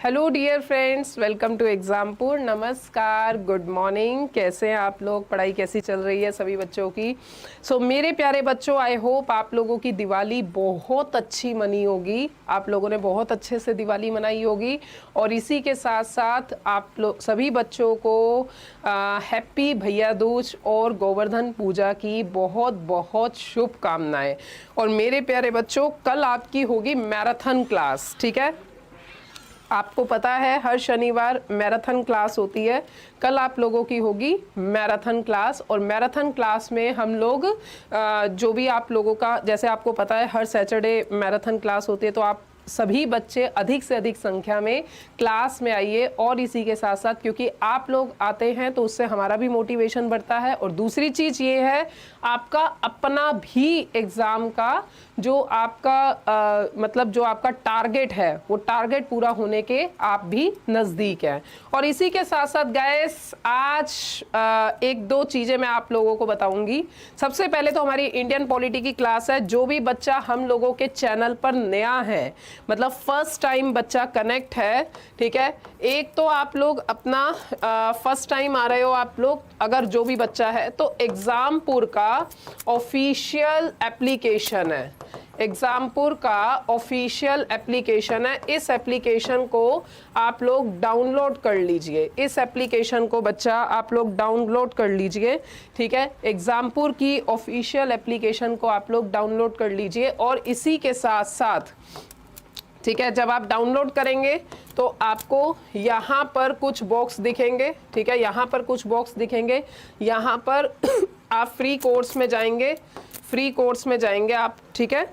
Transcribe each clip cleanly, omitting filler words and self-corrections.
Hello dear friends, welcome to Exampur. नमस्कार, good morning. कैसे हैं आप लोग? पढ़ाई कैसी चल रही है सभी बच्चों की? मेरे प्यारे बच्चों, आई होप आप लोगों की दिवाली बहुत अच्छी मनी होगी। आप लोगों ने बहुत अच्छे से दिवाली मनाई होगी और इसी के साथ साथ आप लोग सभी बच्चों को हैप्पी भैया दूज और गोवर्धन पूजा की बहुत बहुत शुभकामनाएं। और मेरे प्यारे बच्चों, कल आपकी होगी मैराथन क्लास, ठीक है? आपको पता है हर शनिवार मैराथन क्लास होती है। कल आप लोगों की होगी मैराथन क्लास और मैराथन क्लास में हम लोग जो भी आप लोगों का, जैसे आपको पता है हर सैटरडे मैराथन क्लास होती है, तो आप सभी बच्चे अधिक से अधिक संख्या में क्लास में आइए। और इसी के साथ साथ क्योंकि आप लोग आते हैं तो उससे हमारा भी मोटिवेशन बढ़ता है। और दूसरी चीज़ ये है, आपका अपना भी एग्ज़ाम का जो आपका मतलब जो आपका टारगेट है, वो टारगेट पूरा होने के आप भी नज़दीक हैं। और इसी के साथ साथ गाइस, आज एक दो चीज़ें मैं आप लोगों को बताऊंगी। सबसे पहले तो हमारी इंडियन पॉलिटी की क्लास है। जो भी बच्चा हम लोगों के चैनल पर नया है, मतलब फर्स्ट टाइम बच्चा कनेक्ट है, ठीक है, एक तो आप लोग अपना फर्स्ट टाइम आ रहे हो आप लोग, अगर जो भी बच्चा है, तो एग्जामपुर का ऑफिशियल एप्लीकेशन है। एग्जामपुर का ऑफिशियल एप्लीकेशन है। इस एप्लीकेशन को आप लोग डाउनलोड कर लीजिए। इस एप्लीकेशन को बच्चा आप लोग डाउनलोड कर लीजिए, ठीक है? एग्जामपुर की ऑफिशियल एप्लीकेशन को आप लोग डाउनलोड कर लीजिए। और इसी के साथ साथ, ठीक है, जब आप डाउनलोड करेंगे तो आपको यहाँ पर कुछ बॉक्स दिखेंगे, ठीक है? यहाँ पर कुछ बॉक्स दिखेंगे। यहाँ पर आप फ्री कोर्स में जाएंगे, फ्री कोर्स में जाएंगे आप, ठीक है?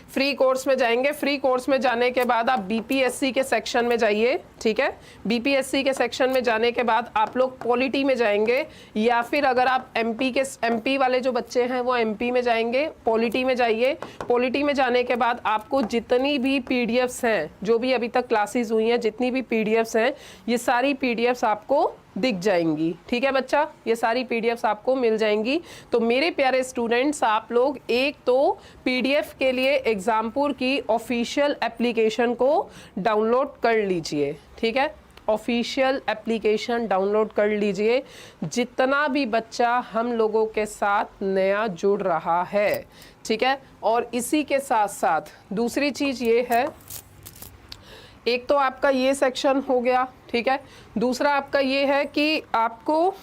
फ्री कोर्स में जाएंगे। फ्री कोर्स में जाने के बाद आप बीपीएससी के सेक्शन में जाइए, ठीक है? बीपीएससी के सेक्शन में जाने के बाद आप लोग पॉलिटी में जाएंगे, या फिर अगर आप एमपी वाले जो बच्चे हैं वो एमपी में जाएंगे, पॉलिटी में जाइए। पॉलिटी में जाने के बाद आपको जितनी भी पीडीएफ्स हैं, जो भी अभी तक क्लासेस हुई हैं, जितनी भी पीडीएफ्स हैं, ये सारी पीडीएफ्स आपको दिख जाएंगी, ठीक है बच्चा? ये सारी पीडीएफ्स आपको मिल जाएंगी। तो मेरे प्यारे स्टूडेंट्स, आप लोग एक तो पीडीएफ के लिए एग्जामपुर की ऑफिशियल एप्लीकेशन को डाउनलोड कर लीजिए, ठीक है? ऑफिशियल एप्लीकेशन डाउनलोड कर लीजिए। जितना भी बच्चा हम लोगों के साथ नया जुड़ रहा है, ठीक है? और इसी के साथ साथ दूसरी चीज़ ये है, एक तो आपका ये सेक्शन हो गया, ठीक है? दूसरा आपका ये है कि आपको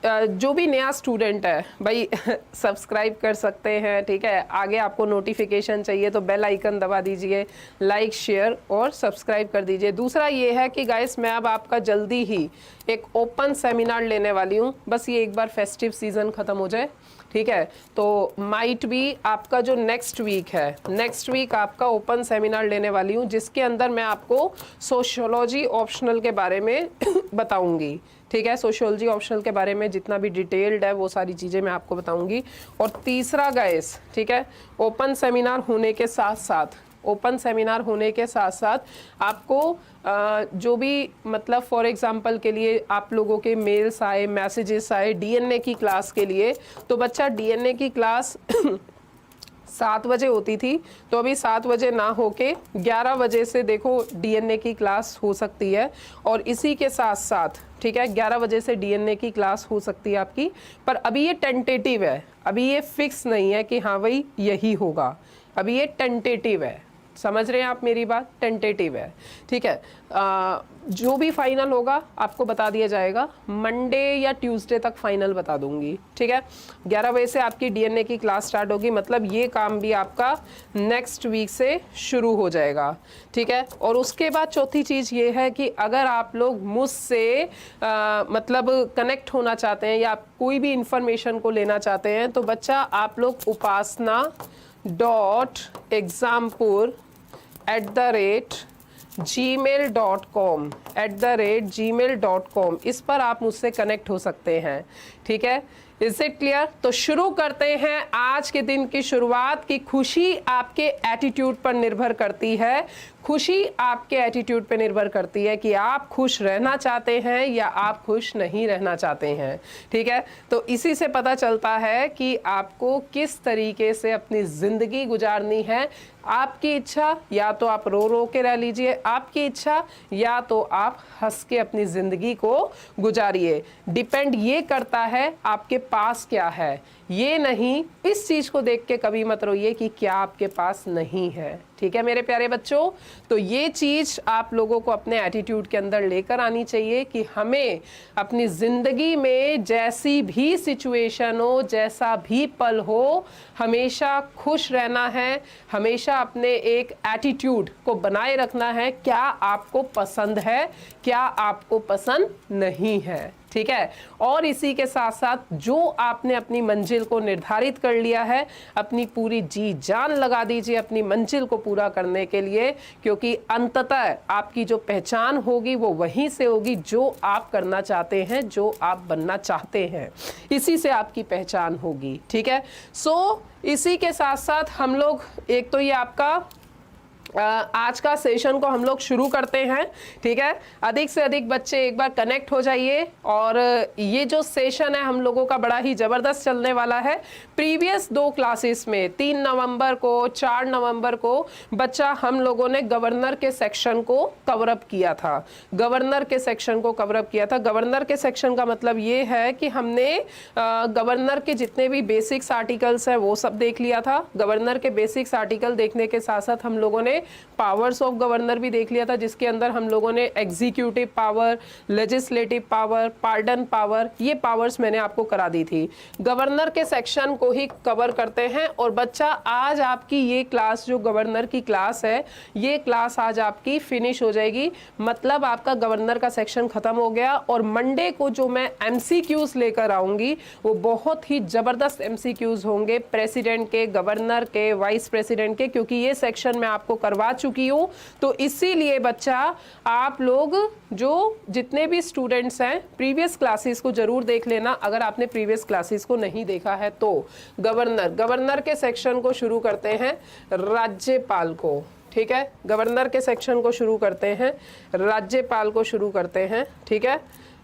जो भी नया स्टूडेंट है भाई सब्सक्राइब कर सकते हैं, ठीक है? आगे आपको नोटिफिकेशन चाहिए तो बेल आइकन दबा दीजिए, लाइक शेयर और सब्सक्राइब कर दीजिए। दूसरा ये है कि गाइस, मैं अब आपका जल्दी ही एक ओपन सेमिनार लेने वाली हूँ। बस ये एक बार फेस्टिव सीज़न ख़त्म हो जाए, ठीक है? तो माइट भी आपका जो नेक्स्ट वीक है, नेक्स्ट वीक आपका ओपन सेमिनार लेने वाली हूँ, जिसके अंदर मैं आपको सोशियोलॉजी ऑप्शनल के बारे में बताऊंगी, ठीक है? सोशियोलॉजी ऑप्शनल के बारे में जितना भी डिटेल्ड है वो सारी चीज़ें मैं आपको बताऊंगी। और तीसरा गाइस, ठीक है, ओपन सेमिनार होने के साथ साथ, ओपन सेमिनार होने के साथ साथ आपको जो भी, मतलब फॉर एग्जांपल के लिए आप लोगों के मेल्स आए, मैसेजेस आए डीएनए की क्लास के लिए, तो बच्चा डीएनए की क्लास 7 बजे होती थी, तो अभी 7 बजे ना होके 11 बजे से देखो डीएनए की क्लास हो सकती है। और इसी के साथ साथ, ठीक है, 11 बजे से डीएनए की क्लास हो सकती है आपकी। पर अभी ये टेंटेटिव है, अभी ये फिक्स नहीं है कि हाँ भाई यही होगा, अभी ये टेंटेटिव है। समझ रहे हैं आप मेरी बात? टेंटेटिव है, ठीक है? जो भी फाइनल होगा आपको बता दिया जाएगा। मंडे या ट्यूसडे तक फाइनल बता दूंगी, ठीक है? 11 बजे से आपकी डीएनए की क्लास स्टार्ट होगी, मतलब ये काम भी आपका नेक्स्ट वीक से शुरू हो जाएगा, ठीक है? और उसके बाद चौथी चीज़ ये है कि अगर आप लोग मुझसे मतलब कनेक्ट होना चाहते हैं या कोई भी इंफॉर्मेशन को लेना चाहते हैं, तो बच्चा आप लोग upasna.example@gmail.com इस पर आप मुझसे कनेक्ट हो सकते हैं, ठीक है? Is it clear? तो शुरू करते हैं आज के दिन की शुरुआत। की खुशी आपके एटीट्यूड पर निर्भर करती है, खुशी आपके एटीट्यूड पे निर्भर करती है कि आप खुश रहना चाहते हैं या आप खुश नहीं रहना चाहते हैं, ठीक है। तो इसी से पता चलता है कि आपको किस तरीके से अपनी जिंदगी गुजारनी है। आपकी इच्छा, या तो आप रो रो के रह लीजिए, आपकी इच्छा या तो आप हंस के अपनी जिंदगी को गुजारिए। डिपेंड ये करता है आपके पास क्या है, ये नहीं इस चीज को देख के कभी मत रोइए कि क्या आपके पास नहीं है, ठीक है मेरे प्यारे बच्चों। तो ये चीज आप लोगों को अपने एटीट्यूड के अंदर लेकर आनी चाहिए कि हमें अपनी जिंदगी में जैसी भी सिचुएशन हो, जैसा भी पल हो, हमेशा खुश रहना है, हमेशा अपने एक एटीट्यूड को बनाए रखना है। क्या आपको पसंद है, क्या आपको पसंद नहीं है, ठीक है। और इसी के साथ साथ जो आपने अपनी मंजिल को निर्धारित कर लिया है, अपनी पूरी जी जान लगा दीजिए अपनी मंजिल को पूरा करने के लिए, क्योंकि अंततः आपकी जो पहचान होगी वो वहीं से होगी जो आप करना चाहते हैं, जो आप बनना चाहते हैं, इसी से आपकी पहचान होगी, ठीक है। सो इसी के साथ साथ हम लोग एक तो ये आपका आज का सेशन को हम लोग शुरू करते हैं, ठीक है। अधिक से अधिक बच्चे एक बार कनेक्ट हो जाइए। और ये जो सेशन है हम लोगों का बड़ा ही ज़बरदस्त चलने वाला है। प्रीवियस 2 क्लासेस में 3 नवंबर को, 4 नवंबर को बच्चा हम लोगों ने गवर्नर के सेक्शन को कवरअप किया था। गवर्नर के सेक्शन को कवरअप किया था। गवर्नर के सेक्शन का मतलब ये है कि हमने गवर्नर के जितने भी बेसिक्स आर्टिकल्स हैं वो सब देख लिया था। गवर्नर के बेसिक्स आर्टिकल देखने के साथ साथ हम लोगों ने पावर्स ऑफ गवर्नर भी देख लिया था, जिसके अंदर हम लोगों ने executive power, legislative power, pardon power, ये पावर्स मैंने आपको करा दी थी। गवर्नर के सेक्शन को ही कवर करते हैं। और बच्चा आज आपकी ये क्लास जो गवर्नर की क्लास है, ये क्लास आज आपकी फिनिश हो जाएगी। मतलब आपका गवर्नर का सेक्शन खत्म हो गया। और मंडे को जो मैं एमसीक्यूज लेकर आऊंगी वो बहुत ही जबरदस्त एमसीक्यूज होंगे, प्रेसिडेंट के, गवर्नर के, वाइस प्रेसिडेंट के, क्योंकि ये सेक्शन मैं आपको करवा चुकी हूँ। तो इसीलिए बच्चा आप लोग जो जितने भी स्टूडेंट्स हैं प्रीवियस क्लासेस को जरूर देख लेना, अगर आपने प्रीवियस क्लासेस को नहीं देखा है तो। गवर्नर के सेक्शन को शुरू करते हैं राज्यपाल को, ठीक है। गवर्नर के सेक्शन को शुरू करते हैं, राज्यपाल को शुरू करते हैं, ठीक है।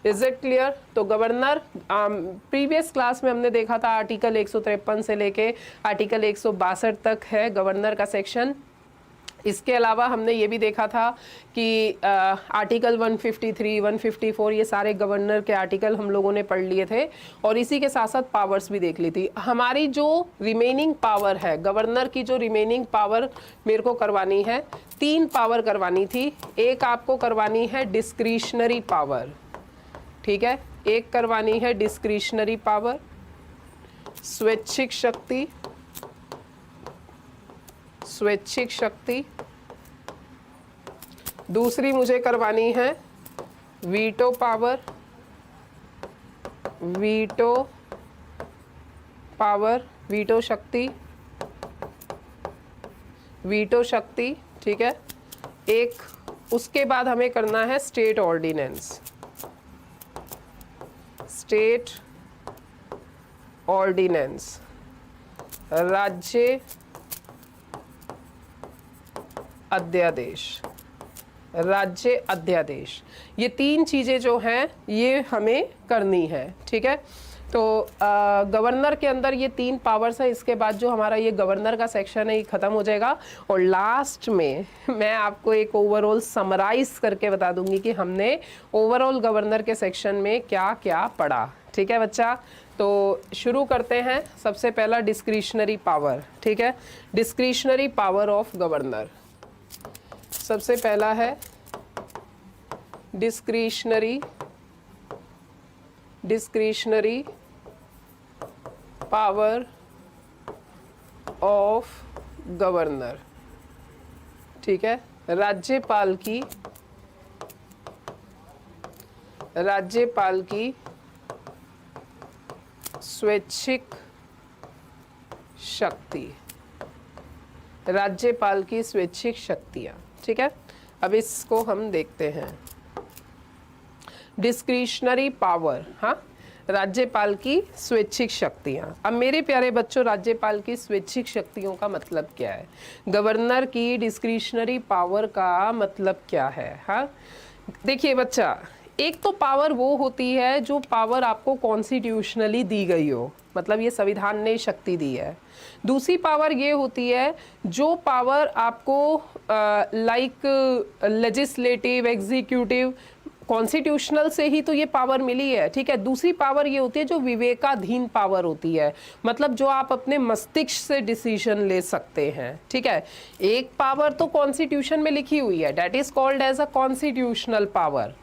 Is it clear? तो गवर्नर प्रीवियस क्लास में हमने देखा था आर्टिकल 153 से लेके आर्टिकल 162 तक है गवर्नर का सेक्शन। इसके अलावा हमने ये भी देखा था कि आर्टिकल 153, 154 ये सारे गवर्नर के आर्टिकल हम लोगों ने पढ़ लिए थे। और इसी के साथ साथ पावर्स भी देख ली थी। हमारी जो रिमेनिंग पावर है, गवर्नर की जो रिमेनिंग पावर मेरे को करवानी है, 3 पावर करवानी थी। एक आपको करवानी है डिस्क्रिशनरी पावर, ठीक है। एक करवानी है डिस्क्रिशनरी पावर, स्वैच्छिक शक्ति, स्वैच्छिक शक्ति। दूसरी मुझे करवानी है veto power, veto power, veto शक्ति, वीटो शक्ति, ठीक है। एक उसके बाद हमें करना है स्टेट ऑर्डिनेंस, स्टेट ऑर्डिनेंस, राज्य अध्यादेश, राज्य अध्यादेश। ये 3 चीज़ें जो हैं ये हमें करनी है, ठीक है। तो गवर्नर के अंदर ये 3 पावर्स है। इसके बाद जो हमारा ये गवर्नर का सेक्शन है ये ख़त्म हो जाएगा। और लास्ट में मैं आपको एक ओवरऑल समराइज करके बता दूंगी कि हमने ओवरऑल गवर्नर के सेक्शन में क्या क्या पढ़ा, ठीक है बच्चा। तो शुरू करते हैं। सबसे पहला डिस्क्रिशनरी पावर, ठीक है। Discretionary power of governor. सबसे पहला है डिस्क्रिशनरी पावर ऑफ गवर्नर, ठीक है। राज्यपाल की स्वैच्छिक शक्ति, राज्यपाल की स्वैच्छिक शक्तियां, ठीक है। अब इसको हम देखते हैं। डिस्क्रिशनरी पावर, हाँ, राज्यपाल की स्वैच्छिक शक्तियां। अब मेरे प्यारे बच्चों, राज्यपाल की स्वैच्छिक शक्तियों का मतलब क्या है, गवर्नर की डिस्क्रिशनरी पावर का मतलब क्या है? हाँ, देखिए बच्चा, एक तो पावर वो होती है जो पावर आपको कॉन्स्टिट्यूशनली दी गई हो, मतलब ये संविधान ने शक्ति दी है। दूसरी पावर ये होती है जो पावर आपको लाइक लेजिस्लेटिव, एग्जीक्यूटिव, कॉन्स्टिट्यूशनल से ही तो ये पावर मिली है, ठीक है। दूसरी पावर ये होती है जो विवेकाधीन पावर होती है, मतलब जो आप अपने मस्तिष्क से डिसीजन ले सकते हैं, ठीक है। एक पावर तो कॉन्स्टिट्यूशन में लिखी हुई है, that is called as a constitutional power,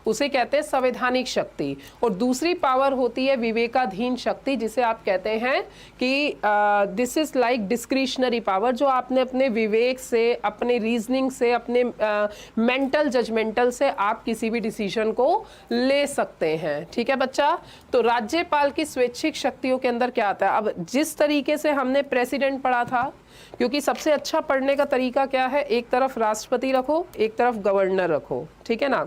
उसे कहते हैं संवैधानिक शक्ति। और दूसरी पावर होती है विवेकाधीन शक्ति, जिसे आप कहते हैं कि this is like discretionary power, जो आपने अपने विवेक से, अपने रीजनिंग से, अपने मेंटल जजमेंटल से आप किसी भी डिसीजन को ले सकते हैं, ठीक है बच्चा। तो राज्यपाल की स्वैच्छिक शक्तियों के अंदर क्या आता है? अब जिस तरीके से हमने प्रेसिडेंट पढ़ा था, क्योंकि सबसे अच्छा पढ़ने का तरीका क्या है, एक तरफ राष्ट्रपति रखो, एक तरफ गवर्नर रखो, ठीक है ना।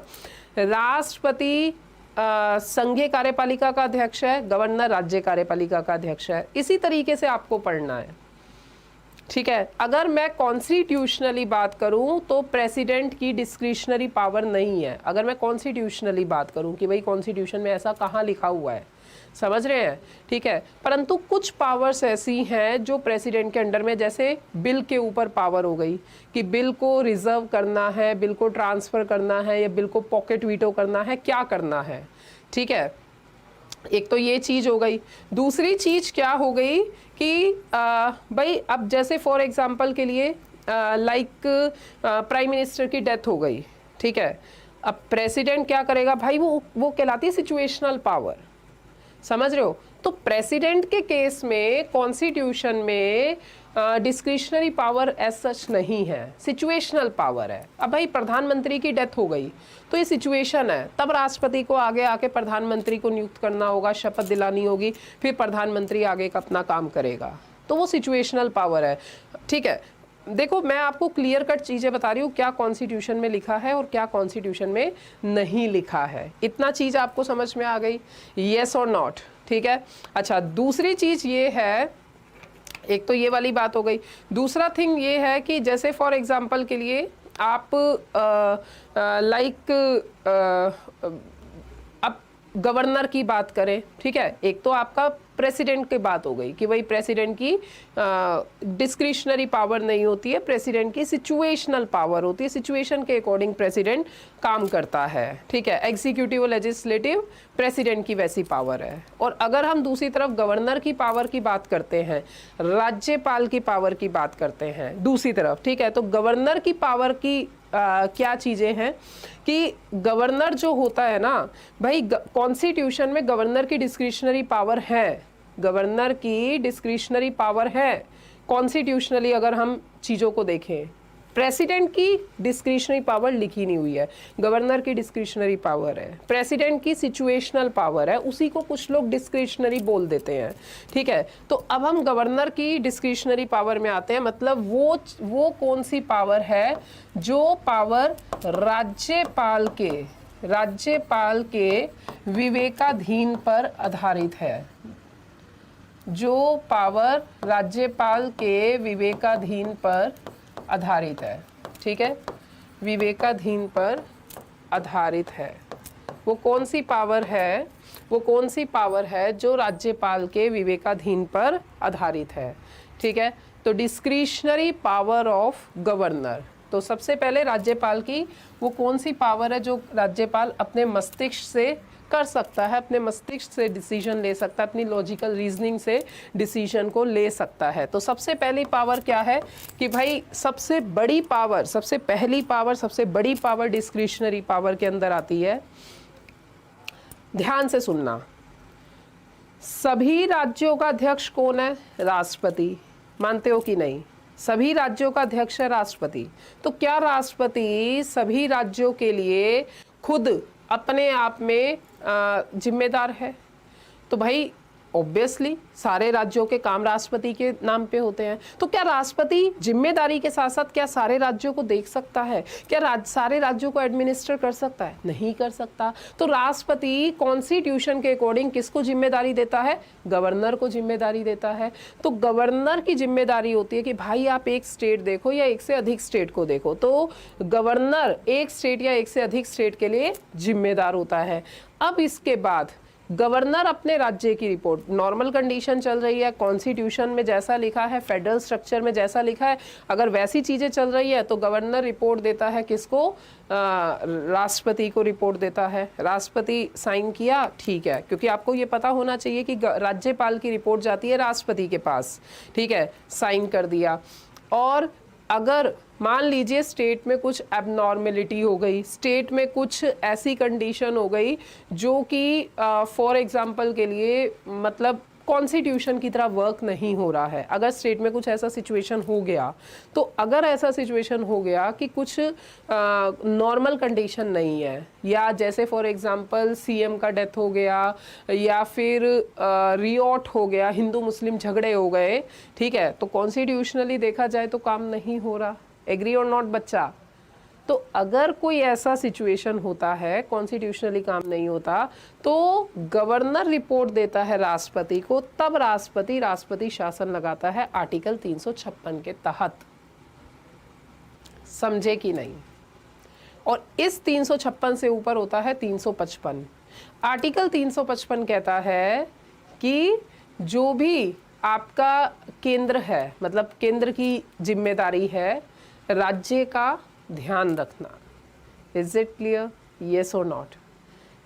राष्ट्रपति संघीय कार्यपालिका का अध्यक्ष है, गवर्नर राज्य कार्यपालिका का अध्यक्ष है, इसी तरीके से आपको पढ़ना है, ठीक है। अगर मैं कॉन्स्टिट्यूशनली बात करूं तो प्रेसिडेंट की डिस्क्रिशनरी पावर नहीं है। अगर मैं कॉन्स्टिट्यूशनली बात करूं कि भाई कॉन्स्टिट्यूशन में ऐसा कहाँ लिखा हुआ है, समझ रहे हैं, ठीक है। परंतु कुछ पावर्स ऐसी हैं जो प्रेसिडेंट के अंडर में, जैसे बिल के ऊपर पावर हो गई कि बिल को रिजर्व करना है, बिल को ट्रांसफर करना है, या बिल को पॉकेट वीटो करना है, क्या करना है, ठीक है। एक तो ये चीज हो गई। दूसरी चीज क्या हो गई कि भाई अब जैसे फॉर एग्जांपल के लिए लाइक प्राइम मिनिस्टर की डेथ हो गई, ठीक है। अब प्रेसिडेंट क्या करेगा भाई, वो कहलाती है सिचुएशनल पावर, समझ रहे हो। तो प्रेसिडेंट के केस में कॉन्स्टिट्यूशन में डिस्क्रिशनरी पावर एज सच नहीं है, सिचुएशनल पावर है। अब भाई प्रधानमंत्री की डेथ हो गई तो ये सिचुएशन है, तब राष्ट्रपति को आगे आके प्रधानमंत्री को नियुक्त करना होगा, शपथ दिलानी होगी, फिर प्रधानमंत्री आगे का अपना काम करेगा, तो वो सिचुएशनल पावर है, ठीक है। देखो मैं आपको क्लियर कट चीजें बता रही हूँ, क्या कॉन्स्टिट्यूशन में लिखा है और क्या कॉन्स्टिट्यूशन में नहीं लिखा है, इतना चीज आपको समझ में आ गई, येस और नॉट, ठीक है। अच्छा, दूसरी चीज ये है, एक तो ये वाली बात हो गई। दूसरा थिंग ये है कि जैसे फॉर एग्जांपल के लिए आप लाइक अब गवर्नर की बात करें, ठीक है। एक तो आपका प्रेसिडेंट की बात हो गई कि भाई प्रेसिडेंट की डिस्क्रिशनरी पावर नहीं होती है, प्रेसिडेंट की सिचुएशनल पावर होती है, सिचुएशन के अकॉर्डिंग प्रेसिडेंट काम करता है, ठीक है। एग्जीक्यूटिव और लेजिस्लेटिव प्रेसिडेंट की वैसी पावर है। और अगर हम दूसरी तरफ गवर्नर की पावर की बात करते हैं, राज्यपाल की पावर की बात करते हैं दूसरी तरफ, ठीक है, तो गवर्नर की पावर की क्या चीजें हैं कि गवर्नर जो होता है ना भाई, कॉन्स्टिट्यूशन में गवर्नर की डिस्क्रिशनरी पावर है, गवर्नर की डिस्क्रिशनरी पावर है कॉन्स्टिट्यूशनली। अगर हम चीजों को देखें, प्रेसिडेंट की डिस्क्रिशनरी पावर लिखी नहीं हुई है, गवर्नर की डिस्क्रिशनरी पावर है, प्रेसिडेंट की सिचुएशनल पावर है, उसी को कुछ लोग डिस्क्रिशनरी बोल देते हैं, ठीक है। तो अब हम गवर्नर की डिस्क्रिशनरी पावर में आते हैं, मतलब वो कौन सी पावर है जो पावर राज्यपाल के विवेकाधीन पर आधारित है, जो पावर राज्यपाल के विवेकाधीन पर आधारित है, ठीक है, विवेकाधीन पर आधारित है। वो कौन सी पावर है, वो कौन सी पावर है जो राज्यपाल के विवेकाधीन पर आधारित है, ठीक है। तो डिस्क्रिशनरी पावर ऑफ गवर्नर, तो सबसे पहले राज्यपाल की वो कौन सी पावर है जो राज्यपाल अपने मस्तिष्क से कर सकता है, अपने मस्तिष्क से डिसीजन ले सकता है, अपनी लॉजिकल रीजनिंग से डिसीजन को ले सकता है। तो सबसे पहली पावर क्या है कि भाई सबसे बड़ी पावर, सबसे पहली पावर, सबसे बड़ी पावर डिस्क्रिशनरी पावर के अंदर आती है, ध्यान से सुनना, सभी राज्यों का अध्यक्ष कौन है? राष्ट्रपति। मानते हो कि नहीं? सभी राज्यों का अध्यक्ष है राष्ट्रपति। तो क्या राष्ट्रपति सभी राज्यों के लिए खुद अपने आप में जिम्मेदार है? तो भाई ऑब्वियसली सारे राज्यों के काम राष्ट्रपति के नाम पे होते हैं। तो क्या राष्ट्रपति जिम्मेदारी के साथ साथ क्या सारे राज्यों को देख सकता है? क्या सारे राज्यों को एडमिनिस्टर कर सकता है? नहीं कर सकता। तो राष्ट्रपति कॉन्स्टिट्यूशन के अकॉर्डिंग किसको जिम्मेदारी देता है? गवर्नर को जिम्मेदारी देता है। तो गवर्नर की जिम्मेदारी होती है कि भाई आप एक स्टेट देखो या एक से अधिक स्टेट को देखो। तो गवर्नर एक स्टेट या एक से अधिक स्टेट के लिए जिम्मेदार होता है। अब इसके बाद गवर्नर अपने राज्य की रिपोर्ट, नॉर्मल कंडीशन चल रही है, कॉन्स्टिट्यूशन में जैसा लिखा है, फेडरल स्ट्रक्चर में जैसा लिखा है, अगर वैसी चीजें चल रही है तो गवर्नर रिपोर्ट देता है किसको? राष्ट्रपति को रिपोर्ट देता है। राष्ट्रपति साइन किया, ठीक है, क्योंकि आपको ये पता होना चाहिए कि राज्यपाल की रिपोर्ट जाती है राष्ट्रपति के पास, ठीक है, साइन कर दिया। और अगर मान लीजिए स्टेट में कुछ एबनॉर्मेलिटी हो गई, स्टेट में कुछ ऐसी कंडीशन हो गई जो कि फॉर एग्जांपल के लिए मतलब कॉन्स्टिट्यूशन की तरह वर्क नहीं हो रहा है, अगर स्टेट में कुछ ऐसा सिचुएशन हो गया, तो अगर ऐसा सिचुएशन हो गया कि कुछ नॉर्मल कंडीशन नहीं है, या जैसे फॉर एग्जांपल सीएम का डेथ हो गया, या फिर रियोट हो गया, हिंदू मुस्लिम झगड़े हो गए, ठीक है, तो कॉन्स्टिट्यूशनली देखा जाए तो काम नहीं हो रहा। एग्री और नॉट बच्चा? तो अगर कोई ऐसा सिचुएशन होता है, कॉन्स्टिट्यूशनली काम नहीं होता, तो गवर्नर रिपोर्ट देता है राष्ट्रपति को, तब राष्ट्रपति शासन लगाता है आर्टिकल 356 के तहत। समझे कि नहीं? और इस 356 से ऊपर होता है 355। आर्टिकल 355 कहता है कि जो भी आपका केंद्र है, मतलब केंद्र की जिम्मेदारी है राज्य का ध्यान रखना। Is it clear? येस और नॉट?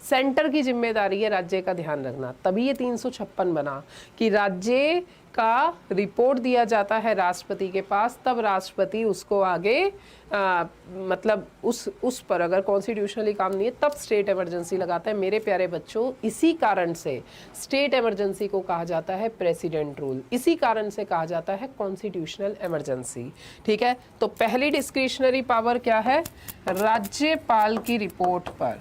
सेंटर की जिम्मेदारी है राज्य का ध्यान रखना, तभी ये 356 बना कि राज्य का रिपोर्ट दिया जाता है राष्ट्रपति के पास, तब राष्ट्रपति उसको आगे मतलब उस पर अगर कॉन्स्टिट्यूशनली काम नहीं है तब स्टेट इमरजेंसी लगाता है। मेरे प्यारे बच्चों, इसी कारण से स्टेट इमरजेंसी को कहा जाता है प्रेसिडेंट रूल, इसी कारण से कहा जाता है कॉन्स्टिट्यूशनल इमरजेंसी, ठीक है। तो पहली डिस्क्रिशनरी पावर क्या है? राज्यपाल की रिपोर्ट पर,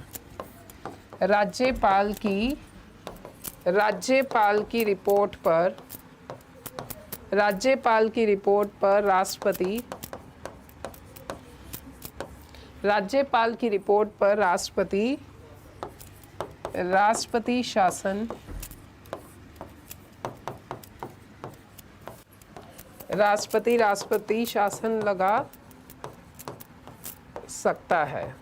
राज्यपाल की रिपोर्ट पर, राज्यपाल की रिपोर्ट पर राष्ट्रपति, राज्यपाल की रिपोर्ट पर राष्ट्रपति शासन, राष्ट्रपति शासन लगा सकता है,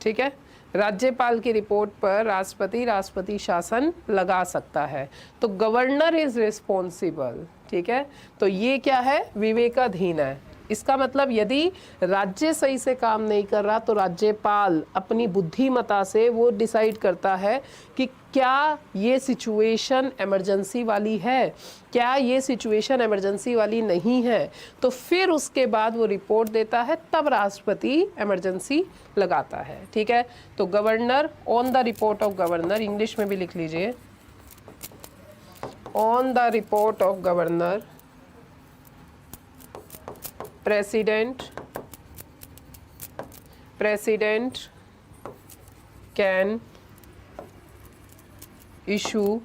ठीक है। राज्यपाल की रिपोर्ट पर राष्ट्रपति शासन लगा सकता है। तो गवर्नर इज रिस्पॉन्सिबल, ठीक है। तो ये क्या है? विवेकाधीन है। इसका मतलब यदि राज्य सही से काम नहीं कर रहा तो राज्यपाल अपनी बुद्धिमता से वो डिसाइड करता है कि क्या ये सिचुएशन इमरजेंसी वाली है, क्या ये सिचुएशन इमरजेंसी वाली नहीं है, तो फिर उसके बाद वो रिपोर्ट देता है, तब राष्ट्रपति इमरजेंसी लगाता है, ठीक है। तो governor, on the report of governor, English में भी लिख लीजिए, on the report of governor president can issue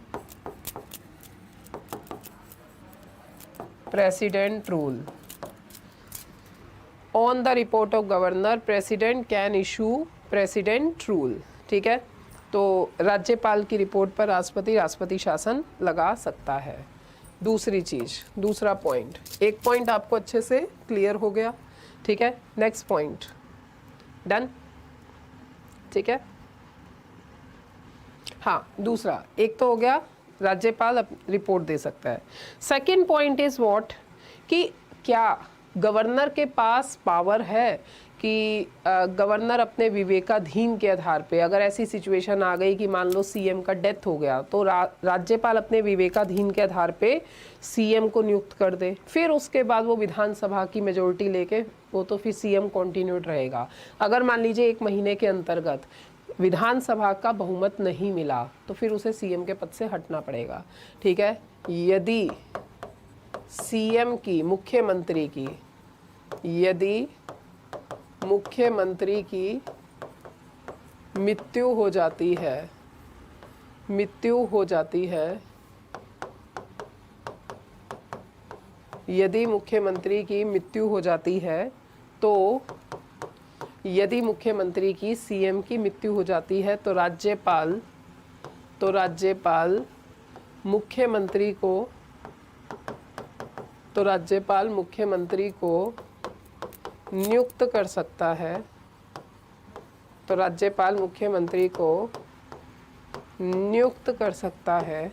president rule. On the report of governor, president can issue president rule, ठीक है। तो राज्यपाल की रिपोर्ट पर राष्ट्रपति शासन लगा सकता है। दूसरी चीज, दूसरा पॉइंट, एक पॉइंट आपको अच्छे से क्लियर हो गया, ठीक है। नेक्स्ट पॉइंट, डन, ठीक है। हाँ, दूसरा एक तो हो गया राज्यपाल रिपोर्ट दे सकता है। सेकंड पॉइंट इज व्हाट, कि क्या गवर्नर के पास पावर है कि गवर्नर अपने विवेकाधीन के आधार पे, अगर ऐसी सिचुएशन आ गई कि मान लो सीएम का डेथ हो गया, तो राज्यपाल अपने विवेकाधीन के आधार पे सीएम को नियुक्त कर दे, फिर उसके बाद वो विधानसभा की मेजोरिटी लेके वो तो फिर सीएम कंटिन्यूड रहेगा। अगर मान लीजिए 1 महीने के अंतर्गत विधानसभा का बहुमत नहीं मिला तो फिर उसे सीएम के पद से हटना पड़ेगा, ठीक है। यदि सीएम की, मुख्यमंत्री की, यदि मुख्यमंत्री की मृत्यु हो जाती है, यदि मुख्यमंत्री की मृत्यु हो जाती है तो, यदि मुख्यमंत्री की सीएम की मृत्यु हो जाती है तो राज्यपाल मुख्यमंत्री को नियुक्त कर सकता है, तो राज्यपाल मुख्यमंत्री को नियुक्त कर सकता है,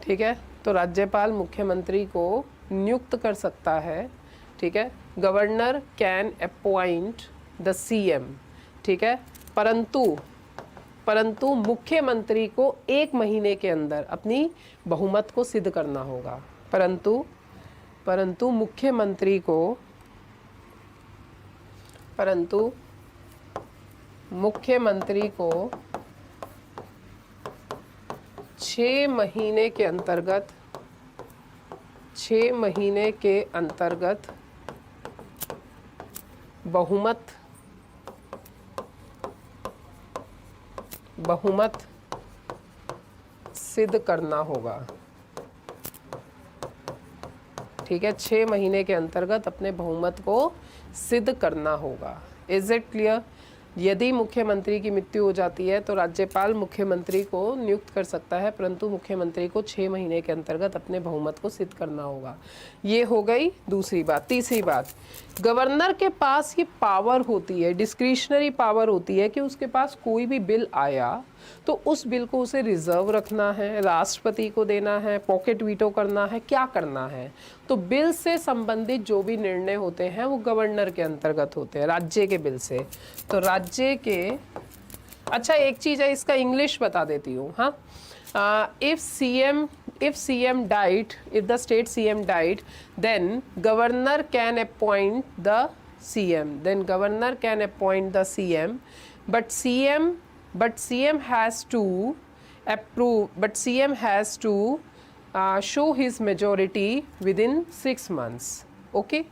ठीक है। तो राज्यपाल मुख्यमंत्री को नियुक्त कर सकता है, ठीक है। Governor can appoint the CM, ठीक है। परंतु मुख्यमंत्री को 1 महीने के अंदर अपनी बहुमत को सिद्ध करना होगा। परंतु मुख्यमंत्री को 6 महीने के अंतर्गत बहुमत सिद्ध करना होगा, ठीक है। 6 महीने के अंतर्गत अपने बहुमत को सिद्ध करना होगा। Is it clear? यदि मुख्यमंत्री की मृत्यु हो जाती है तो राज्यपाल मुख्यमंत्री को नियुक्त कर सकता है, परंतु मुख्यमंत्री को 6 महीने के अंतर्गत अपने बहुमत को सिद्ध करना होगा। ये हो गई दूसरी बात। तीसरी बात, गवर्नर के पास ये पावर होती है, डिस्क्रिशनरी पावर होती है कि उसके पास कोई भी बिल आया तो उस बिल को उसे रिजर्व रखना है, राष्ट्रपति को देना है, पॉकेट वीटो करना है, क्या करना है। तो बिल से संबंधित जो भी निर्णय होते हैं वो गवर्नर के अंतर्गत होते हैं, राज्य के बिल से। तो राज्य के, अच्छा एक चीज़ है, इसका इंग्लिश बता देती हूँ। हाँ, if CM died, if the state CM died, then governor can appoint the CM. Then governor can appoint the CM, but CM has to approve. But CM has to show his majority within 6 months. Okay?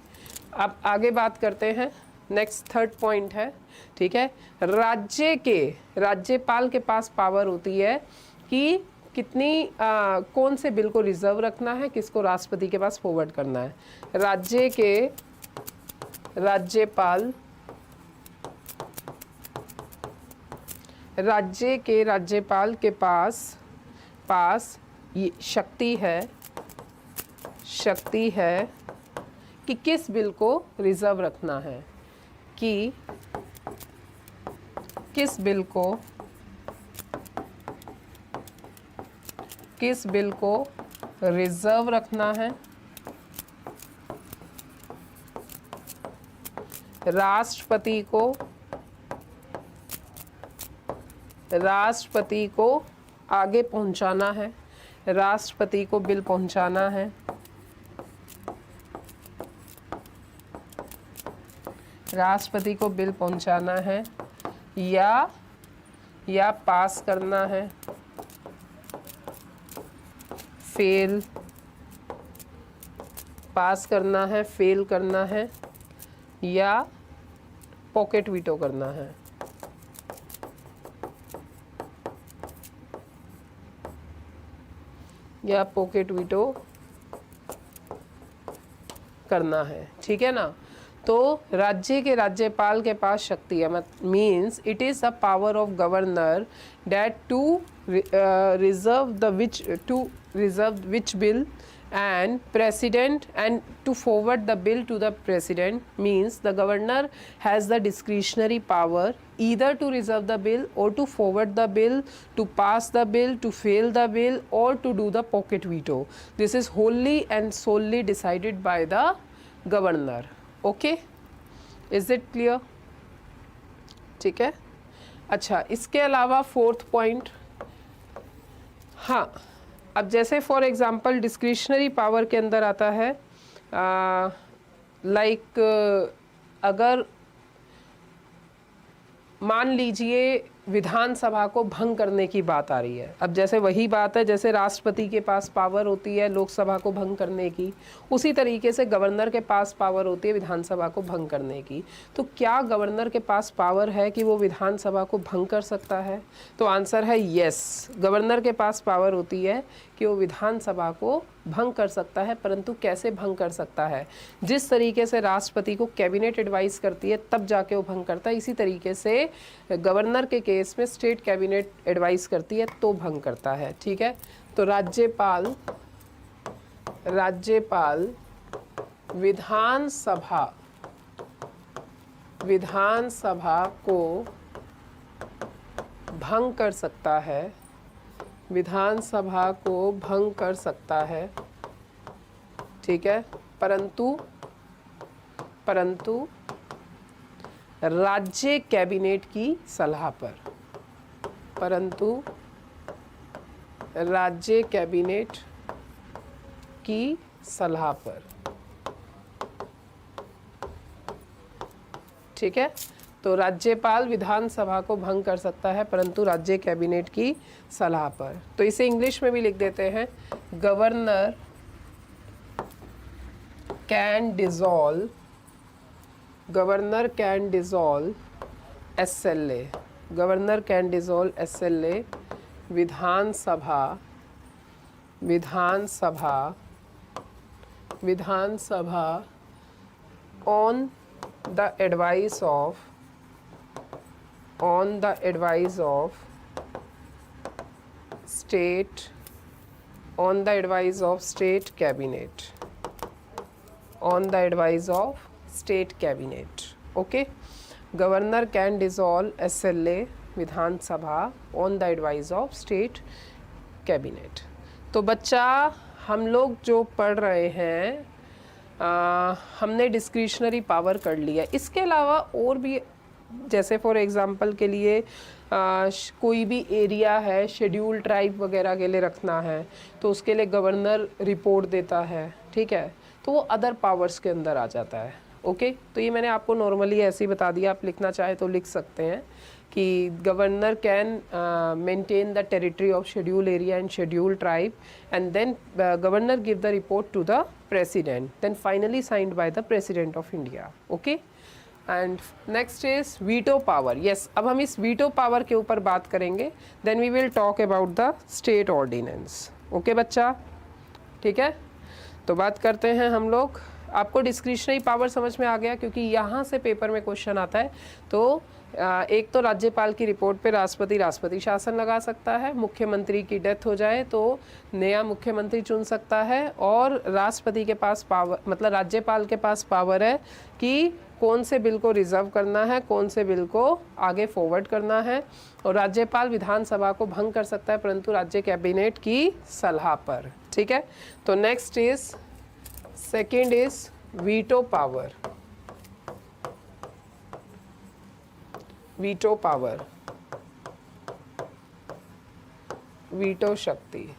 अब आगे बात करते हैं। Next third point है, ठीक है। राज्यपाल के पास पावर होती है कि कितनी कौन से बिल को रिजर्व रखना है, किसको राष्ट्रपति के पास फॉरवर्ड करना है। राज्य के राज्यपाल के पास ये शक्ति है कि किस बिल को रिजर्व रखना है, कि किस बिल को रिजर्व रखना है। राष्ट्रपति को आगे पहुंचाना है, राष्ट्रपति को बिल पहुंचाना है, राष्ट्रपति को बिल पहुंचाना है या पास करना है, पास करना है, फेल करना है, या पॉकेट वीटो करना है। या पॉकेट वीटो करना है, ठीक है ना। तो राज्य के राज्यपाल के पास शक्ति है, means it is a power of governor that to reserve which bill and president and to forward the bill to the president, means the governor has the discretionary power either to reserve the bill or to forward the bill, to pass the bill, to fail the bill, or to do the pocket veto. This is wholly and solely decided by the governor. Okay, is it clear? ठीक है। अच्छा, इसके अलावा fourth point, हाँ, अब जैसे for example discretionary power के अंदर आता है, लाइक अगर मान लीजिए विधानसभा को भंग करने की बात आ रही है। अब जैसे वही बात है, जैसे राष्ट्रपति के पास पावर होती है लोकसभा को भंग करने की, उसी तरीके से गवर्नर के पास पावर होती है विधानसभा को भंग करने की। तो क्या गवर्नर के पास पावर है कि वो विधानसभा को भंग कर सकता है? तो आंसर है यस, गवर्नर के पास पावर होती है कि वो विधानसभा को भंग कर सकता है। परंतु कैसे भंग कर सकता है? जिस तरीके से राष्ट्रपति को कैबिनेट एडवाइस करती है तब जाके वो भंग करता है, इसी तरीके से गवर्नर के केस में स्टेट कैबिनेट एडवाइस करती है तो भंग करता है। ठीक है, तो राज्यपाल विधानसभा को भंग कर सकता है, विधानसभा को भंग कर सकता है। ठीक है, परंतु राज्य कैबिनेट की सलाह पर, परंतु राज्य कैबिनेट की सलाह पर। ठीक है, तो राज्यपाल विधानसभा को भंग कर सकता है परंतु राज्य कैबिनेट की सलाह पर। तो इसे इंग्लिश में भी लिख देते हैं, governor can dissolve SLA, governor can dissolve SLA Vidhan Sabha on the advice of state cabinet, okay, governor can dissolve SLA Vidhan Sabha on the advice of state cabinet। तो बच्चा हम लोग जो पढ़ रहे हैं हमने डिस्क्रिशनरी पावर कर लिया। इसके अलावा और भी, जैसे फॉर एग्जांपल के लिए कोई भी एरिया है शेड्यूल ट्राइब वगैरह के लिए रखना है तो उसके लिए गवर्नर रिपोर्ट देता है। ठीक है, तो वो अदर पावर्स के अंदर आ जाता है। ओके, तो ये मैंने आपको नॉर्मली ऐसे ही बता दिया, आप लिखना चाहे तो लिख सकते हैं कि governor can maintain the territory of schedule area and schedule tribe and then governor give the report to the president, then finally signed by the president of India. Okay, and next is veto power. Yes, अब हम इस veto power के ऊपर बात करेंगे, then we will talk about the state ordinance. Okay बच्चा, ठीक है, तो बात करते हैं हम लोग। आपको डिस्क्रिशनरी पावर समझ में आ गया, क्योंकि यहाँ से पेपर में क्वेश्चन आता है। तो एक तो राज्यपाल की रिपोर्ट पे राष्ट्रपति शासन लगा सकता है, मुख्यमंत्री की डेथ हो जाए तो नया मुख्यमंत्री चुन सकता है, और राष्ट्रपति के पास पावर, मतलब राज्यपाल के पास पावर है कि कौन से बिल को रिजर्व करना है, कौन से बिल को आगे फॉरवर्ड करना है। और राज्यपाल विधानसभा को भंग कर सकता है परंतु राज्य कैबिनेट की सलाह पर। ठीक है, तो next is second is veto power. Veto power, veto शक्ति।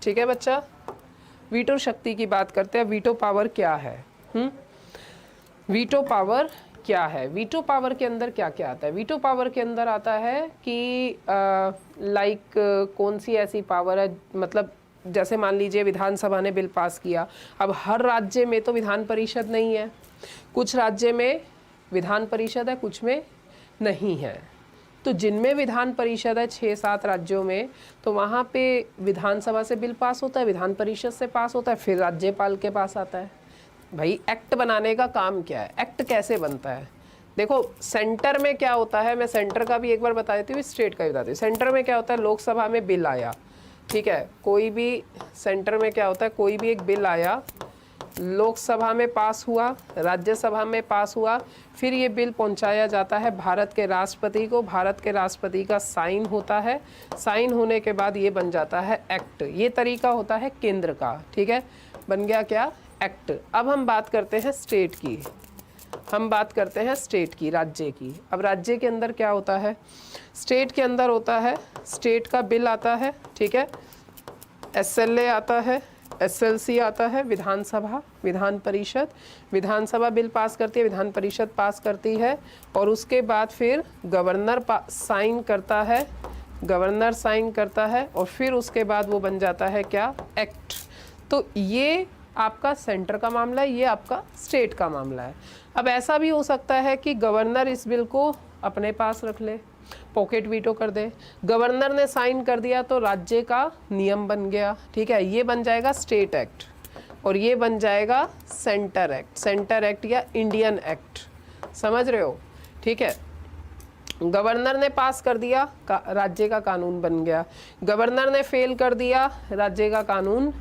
ठीक है बच्चा, वीटो शक्ति की बात करते हैं। वीटो पावर क्या है? वीटो पावर क्या है? वीटो पावर के अंदर क्या क्या आता है? वीटो पावर के अंदर आता है कि कौन सी ऐसी पावर है, मतलब जैसे मान लीजिए विधानसभा ने बिल पास किया, अब हर राज्य में तो विधान परिषद नहीं है, कुछ राज्य में विधान परिषद है, कुछ में नहीं है। तो जिनमें विधान परिषद है 6-7 राज्यों में, तो वहाँ पे विधानसभा से बिल पास होता है, विधान परिषद से पास होता है, फिर राज्यपाल के पास आता है। भाई एक्ट बनाने का काम क्या है? एक्ट कैसे बनता है? देखो सेंटर में क्या होता है, मैं सेंटर का भी एक बार बता देती हूँ, स्टेट का भी बताती हूँ। सेंटर में क्या होता है, लोकसभा में बिल आया, ठीक है, कोई भी सेंटर में क्या होता है, कोई भी एक बिल आया, लोकसभा में पास हुआ, राज्यसभा में पास हुआ, फिर ये बिल पहुंचाया जाता है भारत के राष्ट्रपति को, भारत के राष्ट्रपति का साइन होता है, साइन होने के बाद ये बन जाता है एक्ट। ये तरीका होता है केंद्र का। ठीक है, बन गया क्या? एक्ट। अब हम बात करते हैं स्टेट की, हम बात करते हैं स्टेट की, राज्य की। अब राज्य के अंदर क्या होता है? स्टेट के अंदर होता है, स्टेट का बिल आता है, ठीक है, SLA आता है, SLC आता है विधानसभा, विधान परिषद। विधानसभा बिल पास करती है, विधान परिषद पास करती है, और उसके बाद फिर गवर्नर साइन करता है, गवर्नर साइन करता है, और फिर उसके बाद वो बन जाता है क्या, एक्ट। तो ये आपका सेंटर का मामला है, ये आपका स्टेट का मामला है। अब ऐसा भी हो सकता है कि गवर्नर इस बिल को अपने पास रख ले, पॉकेट वीटो कर दे। गवर्नर ने साइन कर दिया तो राज्य का नियम बन गया, ठीक है, ये बन जाएगा स्टेट एक्ट, और ये बन जाएगा सेंटर एक्ट, सेंटर एक्ट या इंडियन एक्ट, समझ रहे हो, ठीक है। गवर्नर ने पास कर दिया, राज्य का कानून बन गया। गवर्नर ने फेल कर दिया, राज्य का कानून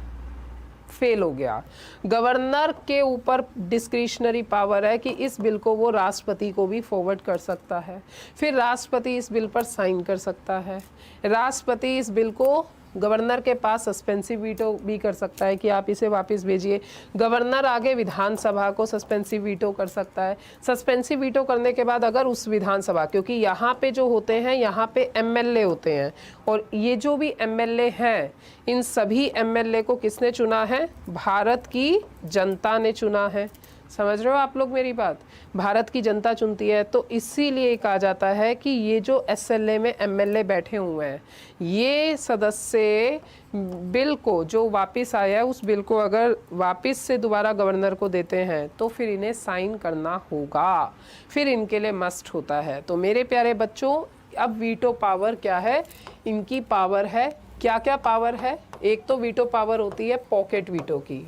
फेल हो गया। गवर्नर के ऊपर डिस्क्रिशनरी पावर है कि इस बिल को वो राष्ट्रपति को भी फॉरवर्ड कर सकता है, फिर राष्ट्रपति इस बिल पर साइन कर सकता है। राष्ट्रपति इस बिल को गवर्नर के पास सस्पेंसिव वीटो भी कर सकता है कि आप इसे वापस भेजिए। गवर्नर आगे विधानसभा को सस्पेंसिव वीटो कर सकता है। सस्पेंसिव वीटो करने के बाद अगर उस विधानसभा, क्योंकि यहाँ पे जो होते हैं यहाँ पे MLA होते हैं, और ये जो भी MLA हैं इन सभी MLA को किसने चुना है, भारत की जनता ने चुना है। समझ रहे हो आप लोग मेरी बात, भारत की जनता चुनती है। तो इसीलिए कहा जाता है कि ये जो SLA में MLA बैठे हुए हैं, ये सदस्य बिल को जो वापस आया है उस बिल को अगर वापस से दोबारा गवर्नर को देते हैं तो फिर इन्हें साइन करना होगा, फिर इनके लिए मस्ट होता है। तो मेरे प्यारे बच्चों, अब वीटो पावर क्या है, इनकी पावर है, क्या क्या पावर है, एक तो वीटो पावर होती है पॉकेट वीटो की,